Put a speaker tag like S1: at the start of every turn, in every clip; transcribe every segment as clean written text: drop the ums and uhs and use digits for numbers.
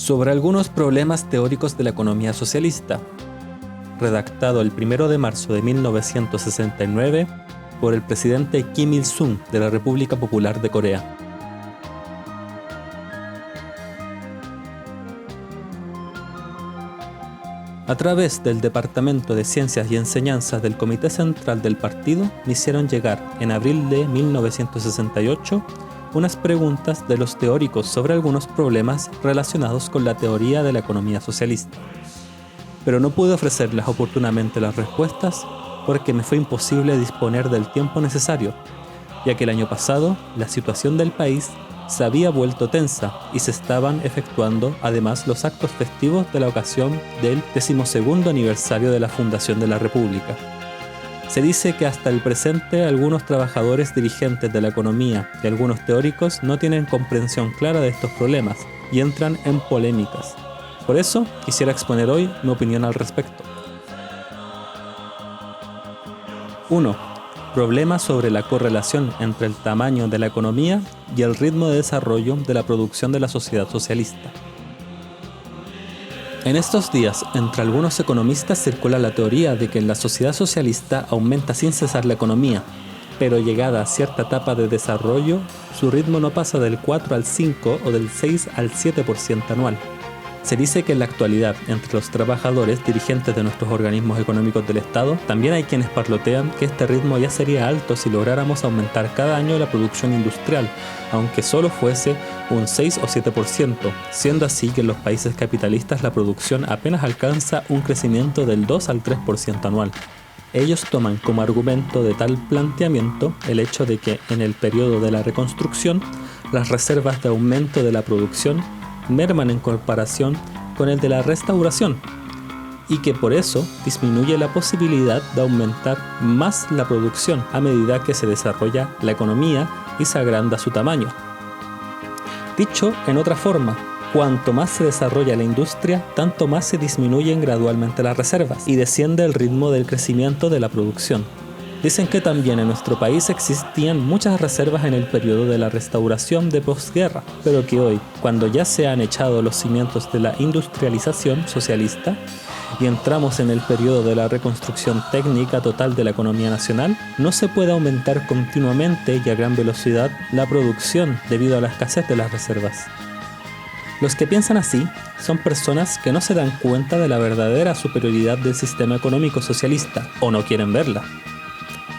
S1: sobre algunos problemas teóricos de la economía socialista, redactado el 1 de marzo de 1969 por el presidente Kim Il-sung de la República Popular de Corea. A través del Departamento de Ciencias y Enseñanzas del Comité Central del Partido, me hicieron llegar, en abril de 1968, unas preguntas de los teóricos sobre algunos problemas relacionados con la teoría de la economía socialista. Pero no pude ofrecerles oportunamente las respuestas porque me fue imposible disponer del tiempo necesario, ya que el año pasado la situación del país se había vuelto tensa y se estaban efectuando además los actos festivos de la ocasión del 12º aniversario de la fundación de la República. Se dice que hasta el presente algunos trabajadores dirigentes de la economía y algunos teóricos no tienen comprensión clara de estos problemas y entran en polémicas. Por eso quisiera exponer hoy mi opinión al respecto. 1. Problemas sobre la correlación entre el tamaño de la economía y el ritmo de desarrollo de la producción de la sociedad socialista. En estos días, entre algunos economistas circula la teoría de que en la sociedad socialista aumenta sin cesar la economía, pero llegada a cierta etapa de desarrollo, su ritmo no pasa del 4 al 5 o del 6 al 7% anual. Se dice que en la actualidad, entre los trabajadores dirigentes de nuestros organismos económicos del Estado, también hay quienes parlotean que este ritmo ya sería alto si lográramos aumentar cada año la producción industrial, aunque solo fuese un 6 o 7%, siendo así que en los países capitalistas la producción apenas alcanza un crecimiento del 2 al 3% anual. Ellos toman como argumento de tal planteamiento el hecho de que en el periodo de la reconstrucción, las reservas de aumento de la producción merman en comparación con el de la restauración y que por eso disminuye la posibilidad de aumentar más la producción a medida que se desarrolla la economía y se agranda su tamaño. Dicho en otra forma, cuanto más se desarrolla la industria, tanto más se disminuyen gradualmente las reservas y desciende el ritmo del crecimiento de la producción. Dicen que también en nuestro país existían muchas reservas en el periodo de la restauración de posguerra, pero que hoy, cuando ya se han echado los cimientos de la industrialización socialista y entramos en el periodo de la reconstrucción técnica total de la economía nacional, no se puede aumentar continuamente y a gran velocidad la producción debido a la escasez de las reservas. Los que piensan así son personas que no se dan cuenta de la verdadera superioridad del sistema económico socialista o no quieren verla.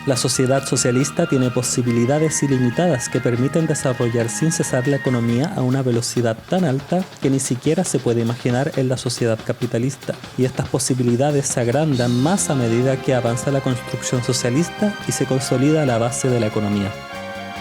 S1: La sociedad socialista tiene posibilidades ilimitadas que permiten desarrollar sin cesar la economía a una velocidad tan alta que ni siquiera se puede imaginar en la sociedad capitalista. Y estas posibilidades se agrandan más a medida que avanza la construcción socialista y se consolida la base de la economía.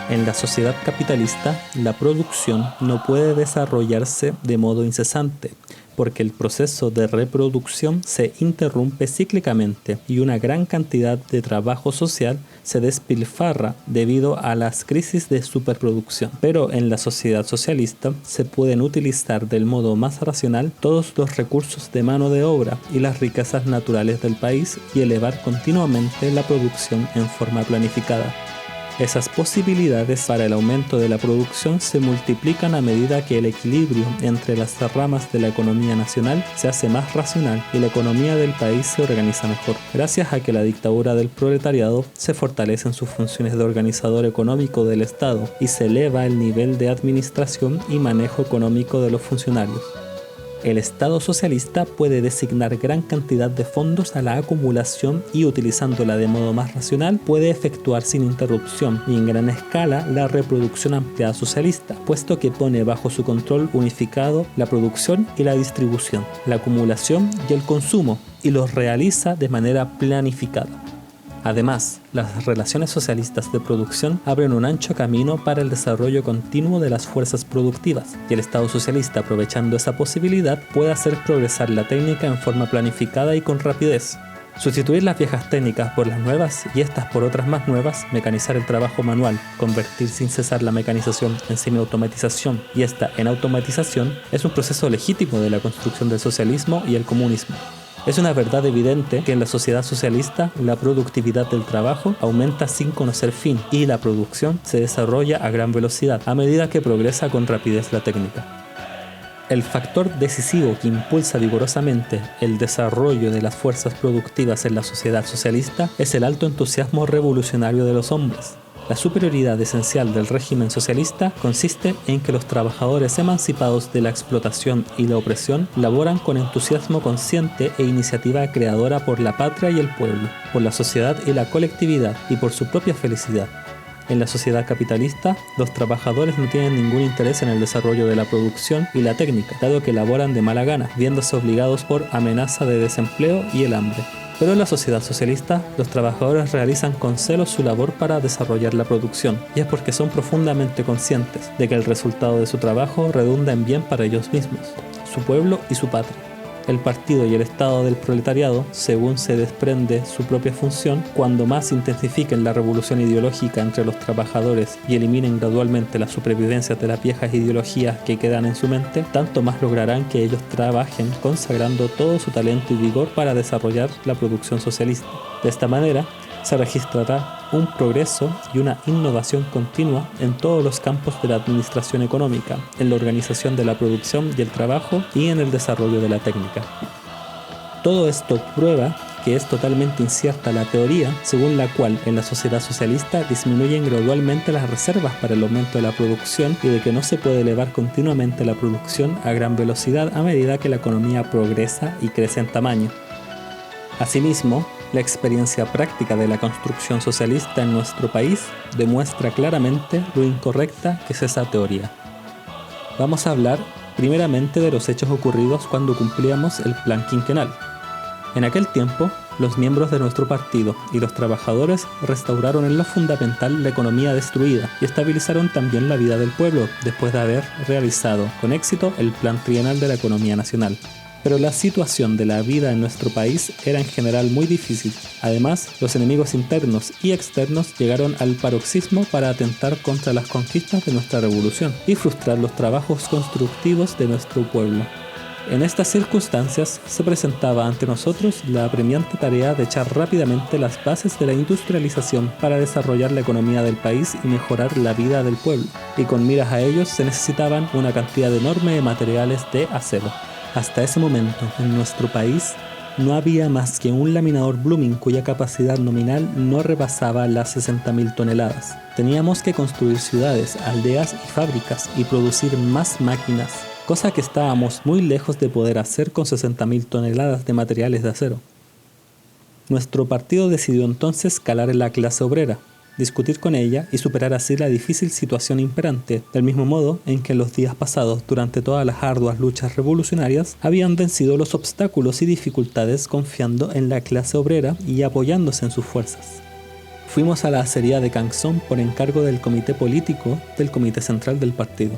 S1: En la sociedad capitalista, la producción no puede desarrollarse de modo incesante, porque el proceso de reproducción se interrumpe cíclicamente y una gran cantidad de trabajo social se despilfarra debido a las crisis de superproducción. Pero en la sociedad socialista se pueden utilizar del modo más racional todos los recursos de mano de obra y las riquezas naturales del país y elevar continuamente la producción en forma planificada. Esas posibilidades para el aumento de la producción se multiplican a medida que el equilibrio entre las ramas de la economía nacional se hace más racional y la economía del país se organiza mejor, gracias a que la dictadura del proletariado se fortalece en sus funciones de organizador económico del Estado y se eleva el nivel de administración y manejo económico de los funcionarios. El Estado socialista puede designar gran cantidad de fondos a la acumulación y utilizándola de modo más racional puede efectuar sin interrupción y en gran escala la reproducción ampliada socialista, puesto que pone bajo su control unificado la producción y la distribución, la acumulación y el consumo y los realiza de manera planificada. Además, las relaciones socialistas de producción abren un ancho camino para el desarrollo continuo de las fuerzas productivas, y el Estado socialista, aprovechando esa posibilidad, puede hacer progresar la técnica en forma planificada y con rapidez. Sustituir las viejas técnicas por las nuevas y estas por otras más nuevas, mecanizar el trabajo manual, convertir sin cesar la mecanización en semiautomatización y esta en automatización, es un proceso legítimo de la construcción del socialismo y el comunismo. Es una verdad evidente que en la sociedad socialista la productividad del trabajo aumenta sin conocer fin y la producción se desarrolla a gran velocidad a medida que progresa con rapidez la técnica. El factor decisivo que impulsa vigorosamente el desarrollo de las fuerzas productivas en la sociedad socialista es el alto entusiasmo revolucionario de los hombres. La superioridad esencial del régimen socialista consiste en que los trabajadores emancipados de la explotación y la opresión laboran con entusiasmo consciente e iniciativa creadora por la patria y el pueblo, por la sociedad y la colectividad y por su propia felicidad. En la sociedad capitalista, los trabajadores no tienen ningún interés en el desarrollo de la producción y la técnica, dado que laboran de mala gana, viéndose obligados por amenaza de desempleo y el hambre. Pero en la sociedad socialista, los trabajadores realizan con celo su labor para desarrollar la producción, y es porque son profundamente conscientes de que el resultado de su trabajo redunda en bien para ellos mismos, su pueblo y su patria. El partido y el Estado del proletariado, según se desprende su propia función, cuando más intensifiquen la revolución ideológica entre los trabajadores y eliminen gradualmente las supervivencias de las viejas ideologías que quedan en su mente, tanto más lograrán que ellos trabajen consagrando todo su talento y vigor para desarrollar la producción socialista. De esta manera, se registrará un progreso y una innovación continua en todos los campos de la administración económica, en la organización de la producción y el trabajo y en el desarrollo de la técnica. Todo esto prueba que es totalmente incierta la teoría según la cual en la sociedad socialista disminuyen gradualmente las reservas para el aumento de la producción y de que no se puede elevar continuamente la producción a gran velocidad a medida que la economía progresa y crece en tamaño. Asimismo, la experiencia práctica de la construcción socialista en nuestro país demuestra claramente lo incorrecta que es esa teoría. Vamos a hablar primeramente de los hechos ocurridos cuando cumplíamos el plan quinquenal. En aquel tiempo, los miembros de nuestro partido y los trabajadores restauraron en lo fundamental la economía destruida y estabilizaron también la vida del pueblo después de haber realizado con éxito el plan trienal de la economía nacional. Pero la situación de la vida en nuestro país era en general muy difícil. Además, los enemigos internos y externos llegaron al paroxismo para atentar contra las conquistas de nuestra revolución y frustrar los trabajos constructivos de nuestro pueblo. En estas circunstancias se presentaba ante nosotros la apremiante tarea de echar rápidamente las bases de la industrialización para desarrollar la economía del país y mejorar la vida del pueblo. Y con miras a ellos se necesitaban una cantidad enorme de materiales de acero. Hasta ese momento, en nuestro país, no había más que un laminador Blooming cuya capacidad nominal no rebasaba las 60.000 toneladas. Teníamos que construir ciudades, aldeas y fábricas y producir más máquinas, cosa que estábamos muy lejos de poder hacer con 60.000 toneladas de materiales de acero. Nuestro partido decidió entonces calar en la clase obrera, discutir con ella y superar así la difícil situación imperante, del mismo modo en que en los días pasados, durante todas las arduas luchas revolucionarias, habían vencido los obstáculos y dificultades confiando en la clase obrera y apoyándose en sus fuerzas. Fuimos a la acería de Canxón por encargo del comité político del comité central del partido.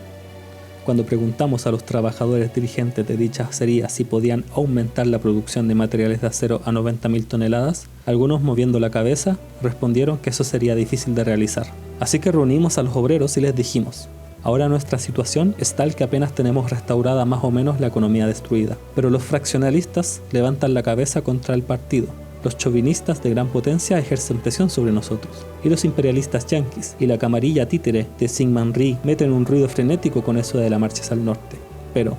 S1: Cuando preguntamos a los trabajadores dirigentes de dicha acería si podían aumentar la producción de materiales de acero a 90.000 toneladas, algunos moviendo la cabeza respondieron que eso sería difícil de realizar. Así que reunimos a los obreros y les dijimos: ahora nuestra situación es tal que apenas tenemos restaurada más o menos la economía destruida, pero los fraccionalistas levantan la cabeza contra el partido. Los chauvinistas de gran potencia ejercen presión sobre nosotros, y los imperialistas yanquis y la camarilla títere de Syngman Rhee meten un ruido frenético con eso de la marcha hacia el norte. Pero,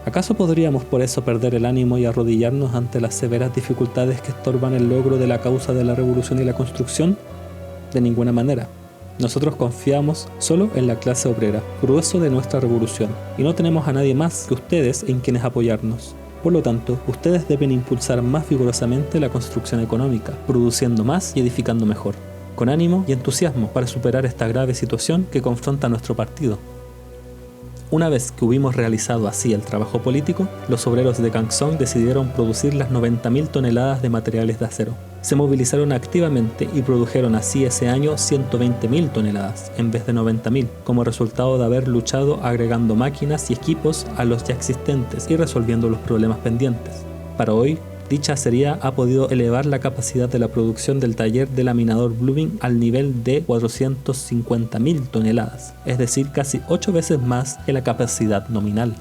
S1: ¿acaso podríamos por eso perder el ánimo y arrodillarnos ante las severas dificultades que estorban el logro de la causa de la revolución y la construcción? De ninguna manera. Nosotros confiamos solo en la clase obrera, grueso de nuestra revolución, y no tenemos a nadie más que ustedes en quienes apoyarnos. Por lo tanto, ustedes deben impulsar más vigorosamente la construcción económica, produciendo más y edificando mejor, con ánimo y entusiasmo para superar esta grave situación que confronta a nuestro partido. Una vez que hubimos realizado así el trabajo político, los obreros de Canxón decidieron producir las 90.000 toneladas de materiales de acero. Se movilizaron activamente y produjeron así ese año 120.000 toneladas, en vez de 90.000, como resultado de haber luchado agregando máquinas y equipos a los ya existentes y resolviendo los problemas pendientes. Para hoy, dicha acería ha podido elevar la capacidad de la producción del taller de laminador Blooming al nivel de 450.000 toneladas, es decir, casi 8 veces más que la capacidad nominal.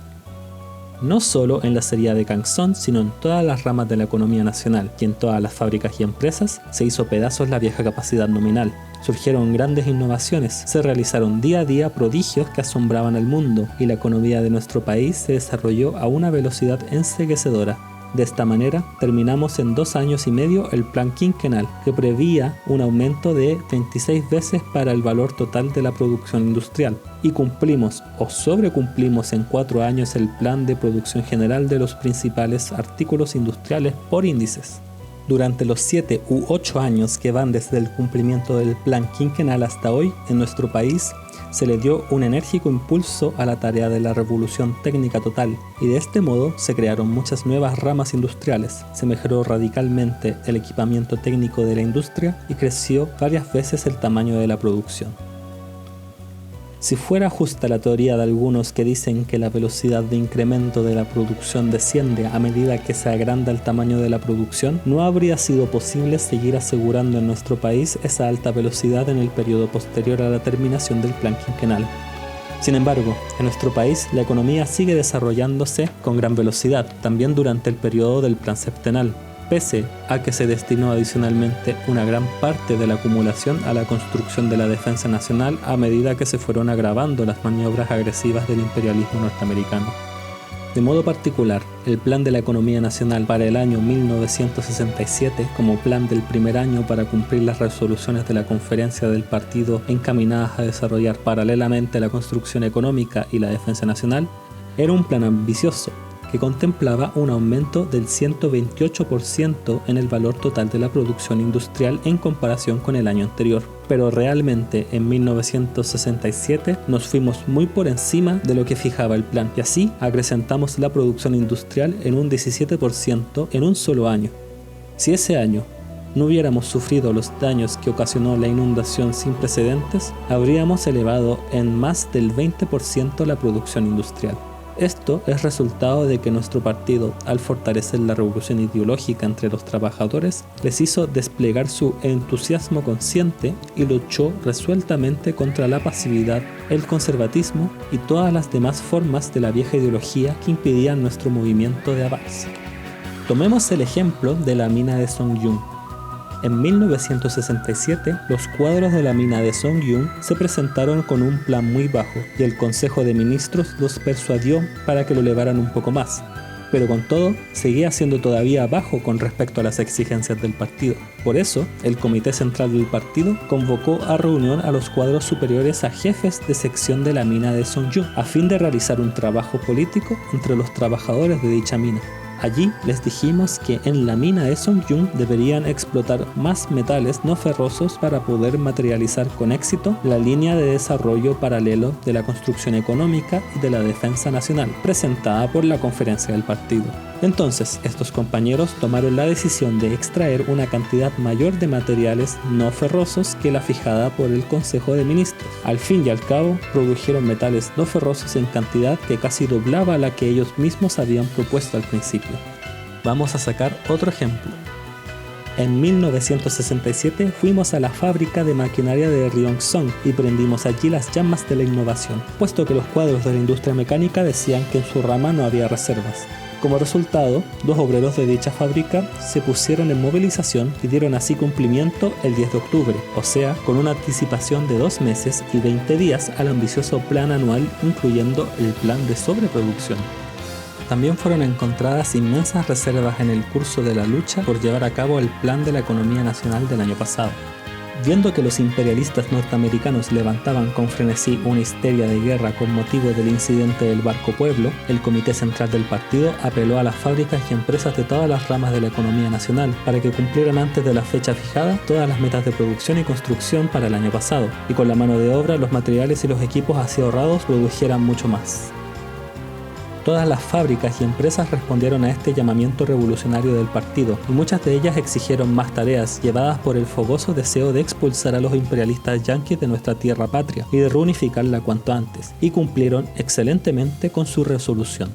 S1: no solo en la acería de Canson, sino en todas las ramas de la economía nacional, y en todas las fábricas y empresas se hizo pedazos la vieja capacidad nominal. Surgieron grandes innovaciones, se realizaron día a día prodigios que asombraban al mundo, y la economía de nuestro país se desarrolló a una velocidad enceguecedora. De esta manera, terminamos en 2 años y medio el plan quinquenal, que preveía un aumento de 36 veces para el valor total de la producción industrial, y cumplimos o sobrecumplimos en 4 años el plan de producción general de los principales artículos industriales por índices. Durante los 7 u 8 años que van desde el cumplimiento del plan quinquenal hasta hoy, en nuestro país se le dio un enérgico impulso a la tarea de la revolución técnica total, y de este modo se crearon muchas nuevas ramas industriales, se mejoró radicalmente el equipamiento técnico de la industria y creció varias veces el tamaño de la producción. Si fuera justa la teoría de algunos que dicen que la velocidad de incremento de la producción desciende a medida que se agranda el tamaño de la producción, no habría sido posible seguir asegurando en nuestro país esa alta velocidad en el periodo posterior a la terminación del plan quinquenal. Sin embargo, en nuestro país la economía sigue desarrollándose con gran velocidad, también durante el periodo del plan septenal, pese a que se destinó adicionalmente una gran parte de la acumulación a la construcción de la defensa nacional a medida que se fueron agravando las maniobras agresivas del imperialismo norteamericano. De modo particular, el Plan de la Economía Nacional para el año 1967, como plan del primer año para cumplir las resoluciones de la Conferencia del Partido encaminadas a desarrollar paralelamente la construcción económica y la defensa nacional, era un plan ambicioso, que contemplaba un aumento del 128% en el valor total de la producción industrial en comparación con el año anterior. Pero realmente en 1967 nos fuimos muy por encima de lo que fijaba el plan, y así acrecentamos la producción industrial en un 17% en un solo año. Si ese año no hubiéramos sufrido los daños que ocasionó la inundación sin precedentes, habríamos elevado en más del 20% la producción industrial. Esto es resultado de que nuestro partido, al fortalecer la revolución ideológica entre los trabajadores, les hizo desplegar su entusiasmo consciente y luchó resueltamente contra la pasividad, el conservatismo y todas las demás formas de la vieja ideología que impidían nuestro movimiento de avance. Tomemos el ejemplo de la mina de Songyun. En 1967, los cuadros de la mina de Songyun se presentaron con un plan muy bajo y el Consejo de Ministros los persuadió para que lo elevaran un poco más. Pero con todo, seguía siendo todavía bajo con respecto a las exigencias del partido. Por eso, el Comité Central del partido convocó a reunión a los cuadros superiores a jefes de sección de la mina de Songyun, a fin de realizar un trabajo político entre los trabajadores de dicha mina. Allí les dijimos que en la mina de Songyun deberían explotar más metales no ferrosos para poder materializar con éxito la línea de desarrollo paralelo de la construcción económica y de la defensa nacional, presentada por la conferencia del partido. Entonces, estos compañeros tomaron la decisión de extraer una cantidad mayor de materiales no ferrosos que la fijada por el Consejo de Ministros. Al fin y al cabo, produjeron metales no ferrosos en cantidad que casi doblaba la que ellos mismos habían propuesto al principio. Vamos a sacar otro ejemplo. En 1967 fuimos a la fábrica de maquinaria de Ryongson y prendimos allí las llamas de la innovación, puesto que los cuadros de la industria mecánica decían que en su rama no había reservas. Como resultado, 2 obreros de dicha fábrica se pusieron en movilización y dieron así cumplimiento el 10 de octubre, o sea, con una anticipación de 2 meses y 20 días al ambicioso plan anual, incluyendo el plan de sobreproducción. También fueron encontradas inmensas reservas en el curso de la lucha por llevar a cabo el Plan de la Economía Nacional del año pasado. Viendo que los imperialistas norteamericanos levantaban con frenesí una histeria de guerra con motivo del incidente del barco Pueblo, el Comité Central del Partido apeló a las fábricas y empresas de todas las ramas de la economía nacional para que cumplieran antes de la fecha fijada todas las metas de producción y construcción para el año pasado, y con la mano de obra, los materiales y los equipos así ahorrados produjeran mucho más. Todas las fábricas y empresas respondieron a este llamamiento revolucionario del partido, y muchas de ellas exigieron más tareas, llevadas por el fogoso deseo de expulsar a los imperialistas yanquis de nuestra tierra patria y de reunificarla cuanto antes, y cumplieron excelentemente con su resolución.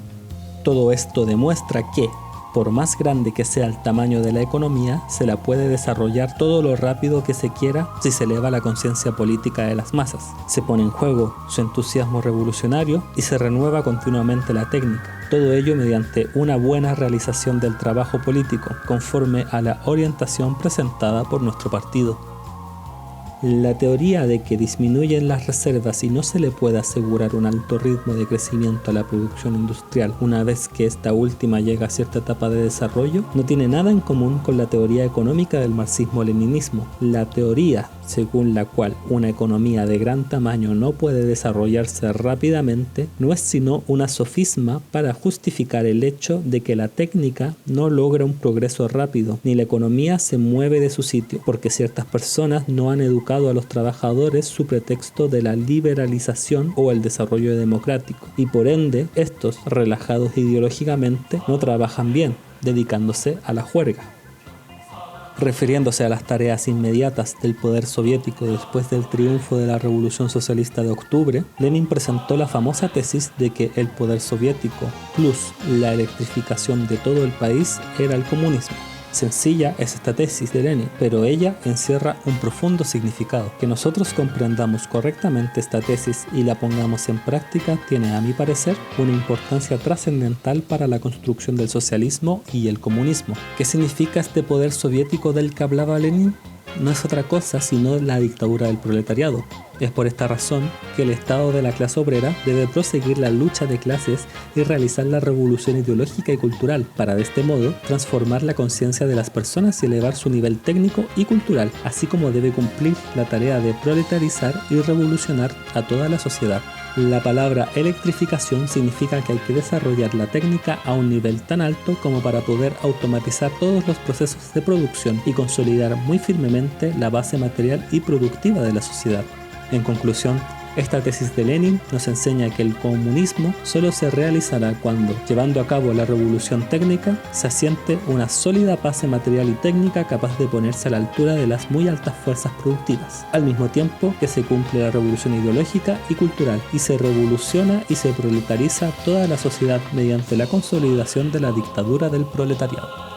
S1: Todo esto demuestra que, Por más grande que sea el tamaño de la economía, se la puede desarrollar todo lo rápido que se quiera si se eleva la conciencia política de las masas. Se pone en juego su entusiasmo revolucionario y se renueva continuamente la técnica. Todo ello mediante una buena realización del trabajo político, conforme a la orientación presentada por nuestro partido. La teoría de que disminuyen las reservas y no se le puede asegurar un alto ritmo de crecimiento a la producción industrial una vez que esta última llega a cierta etapa de desarrollo no tiene nada en común con la teoría económica del marxismo-leninismo. La teoría según la cual una economía de gran tamaño no puede desarrollarse rápidamente no es sino una sofisma para justificar el hecho de que la técnica no logra un progreso rápido ni la economía se mueve de su sitio porque ciertas personas no han educado a los trabajadores su pretexto de la liberalización o el desarrollo democrático y por ende estos, relajados ideológicamente, no trabajan bien, dedicándose a la juerga. Refiriéndose a las tareas inmediatas del poder soviético después del triunfo de la Revolución Socialista de Octubre, Lenin presentó la famosa tesis de que el poder soviético plus la electrificación de todo el país era el comunismo. Sencilla es esta tesis de Lenin, pero ella encierra un profundo significado. Que nosotros comprendamos correctamente esta tesis y la pongamos en práctica tiene, a mi parecer, una importancia trascendental para la construcción del socialismo y el comunismo. ¿Qué significa este poder soviético del que hablaba Lenin? No es otra cosa sino la dictadura del proletariado. Es por esta razón que el Estado de la clase obrera debe proseguir la lucha de clases y realizar la revolución ideológica y cultural para de este modo transformar la conciencia de las personas y elevar su nivel técnico y cultural, así como debe cumplir la tarea de proletarizar y revolucionar a toda la sociedad. La palabra electrificación significa que hay que desarrollar la técnica a un nivel tan alto como para poder automatizar todos los procesos de producción y consolidar muy firmemente la base material y productiva de la sociedad. En conclusión, esta tesis de Lenin nos enseña que el comunismo solo se realizará cuando, llevando a cabo la revolución técnica, se asiente una sólida base material y técnica capaz de ponerse a la altura de las muy altas fuerzas productivas, al mismo tiempo que se cumple la revolución ideológica y cultural, y se revoluciona y se proletariza toda la sociedad mediante la consolidación de la dictadura del proletariado.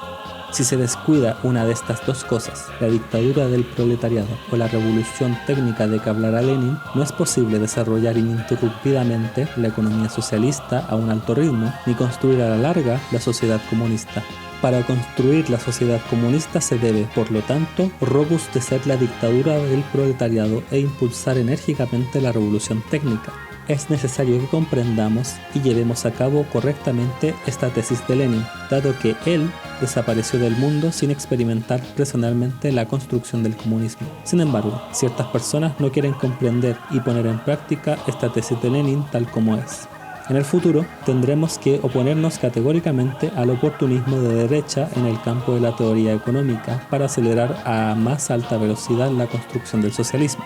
S1: Si se descuida una de estas dos cosas, la dictadura del proletariado o la revolución técnica de que hablará Lenin, no es posible desarrollar ininterrumpidamente la economía socialista a un alto ritmo, ni construir a la larga la sociedad comunista. Para construir la sociedad comunista se debe, por lo tanto, robustecer la dictadura del proletariado e impulsar enérgicamente la revolución técnica. Es necesario que comprendamos y llevemos a cabo correctamente esta tesis de Lenin, dado que él desapareció del mundo sin experimentar personalmente la construcción del comunismo. Sin embargo, ciertas personas no quieren comprender y poner en práctica esta tesis de Lenin tal como es. En el futuro, tendremos que oponernos categóricamente al oportunismo de derecha en el campo de la teoría económica para acelerar a más alta velocidad la construcción del socialismo.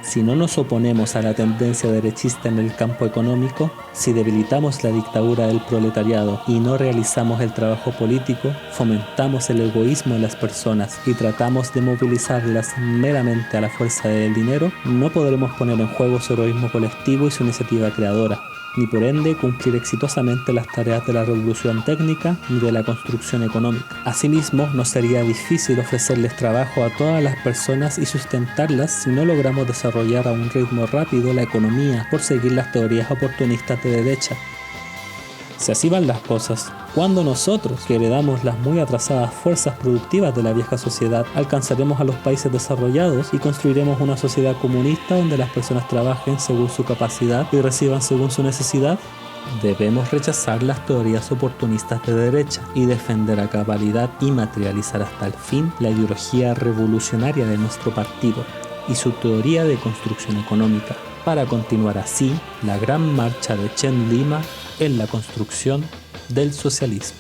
S1: Si no nos oponemos a la tendencia derechista en el campo económico, si debilitamos la dictadura del proletariado y no realizamos el trabajo político, fomentamos el egoísmo de las personas y tratamos de movilizarlas meramente a la fuerza del dinero, no podremos poner en juego su heroísmo colectivo y su iniciativa creadora, ni por ende cumplir exitosamente las tareas de la revolución técnica ni de la construcción económica. Asimismo, nos sería difícil ofrecerles trabajo a todas las personas y sustentarlas si no logramos desarrollar a un ritmo rápido la economía por seguir las teorías oportunistas de derecha. Si así van las cosas, cuando nosotros, que heredamos las muy atrasadas fuerzas productivas de la vieja sociedad, alcanzaremos a los países desarrollados y construiremos una sociedad comunista donde las personas trabajen según su capacidad y reciban según su necesidad? Debemos rechazar las teorías oportunistas de derecha y defender a cabalidad y materializar hasta el fin la ideología revolucionaria de nuestro partido y su teoría de construcción económica, para continuar así la gran marcha de Chen Lima en la construcción del socialismo.